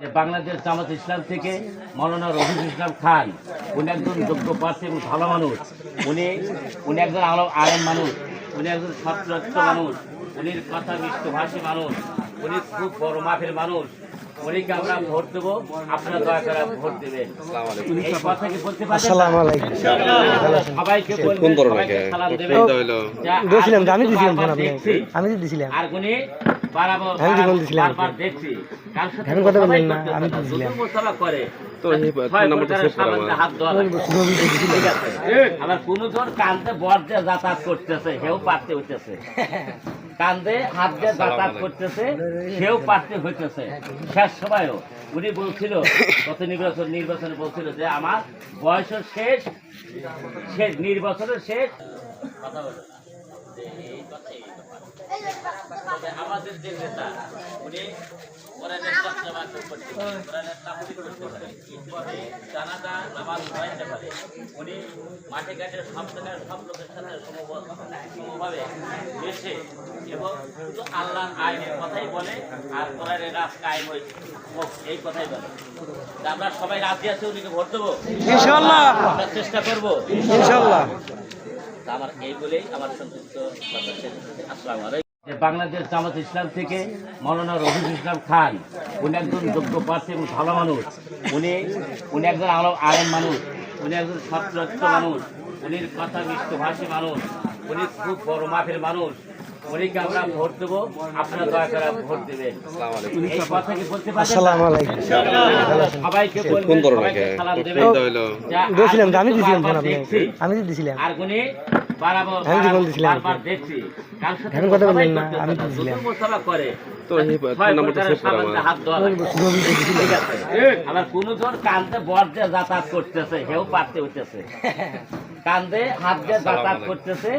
বাংলাদেশ জামাত ইসলাম থেকে মৌলানা রফিকুল ইসলাম খান, উনি একজন যোগ্য প্রার্থী এবং ভালো মানুষ। উনি একজন আলেম মানুষ, উনি একজন সত্যরক্ত মানুষ, উনি কথা মিষ্টভাষী মানুষ, উনি খুব বড় মাপের মানুষ। উনিকে আমরা ভোট দেবো, আপনারা দয়া করে ভোট দেবেন। এই কথা কি বলতে পারেন? সবাইকে সালাম দেবেন। আর উনি বারবার দেখছি আবার কোন জন কান্দে বর দিয়ে যাতায়াত করতেছে, সেও পারতে হইতেছে। কান্দে হাত দিয়ে যাতায়াত করতেছে, সেও পারতে হইতেছে। শেষ সময়ও উনি বলছিল, গত নির্বাচনে বলছিল যে আমার বয়সের শেষ, নির্বাচনের শেষ। কথা বলো আমাদের যে নেতা, উনি উনি মাঠে ঘাটে সব জায়গায় সব লোকের সাথে সমভাবে মিশে এবং শুধু আল্লাহর আইনের কথাই বলে আর কোরআনের রাজ কায়েম হয়েছে এই কথাই বলে। আমরা সবাই রাজি আছি উনিকে ভোট দেবো ইনশাআল্লাহ, আমরা চেষ্টা করবো ইনশাআল্লাহ। আমার এই বলেই আমার সংক্ষিপ্ত কথা শেষ। আসসালামু আলাইকুম। বাংলাদেশ জামাত ইসলাম থেকে মৌলানা রফিকুল ইসলাম খান, উনি একজন যোগ্য প্রার্থী এবং ভালো মানুষ। উনি একজন আলেম মানুষ, উনি একজন সত্যরক্ত মানুষ, উনি কথা মিষ্টভাষী মানুষ, উনি খুব বড় মাপের মানুষ। উনিকে আমরা ভোট দেবো, আপনারা দয়া করে ভোট দেবেন। এই কথা কি বলতে পারেন? সবাইকে সালাম দেবেন। আর উনি বারবার দেখছি আবার কোন জন কান্দে বর দিয়ে যাতায়াত করতেছে, সেও পারতে হইতেছে। কান্দে হাত দিয়ে যাতায়াত করতেছে,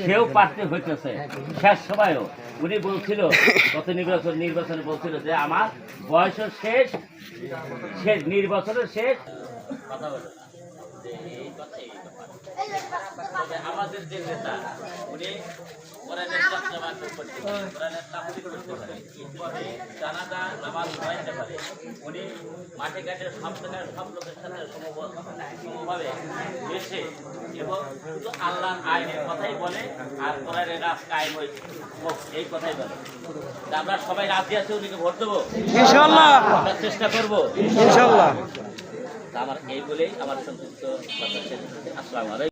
সেও পারতে হইতেছে। শেষ সময়ও উনি বলছিল, গত নির্বাচনে বলছিল যে আমার বয়সের শেষ, নির্বাচনের শেষ। কথা বলে আমাদের যে নেতা, উনি জানাজা নামাজ পড়াইতে পারে, উনি মাঠে ঘাটে সব জায়গায় সব লোকের সাথে সমভাবে মিশে এবং শুধু আল্লাহর আইনের কথাই বলে আর কোরআনের রাজ কায়েম হয়েছে এই কথাই বলে। আমরা সবাই রাজি আছি উনিকে ভোট দেবো ইনশাআল্লাহ, আমরা চেষ্টা করবো ইনশাআল্লাহ। আমার এই বলেই আমার সংক্ষিপ্ত কথা শেষ। আসসালামু আলাইকুম।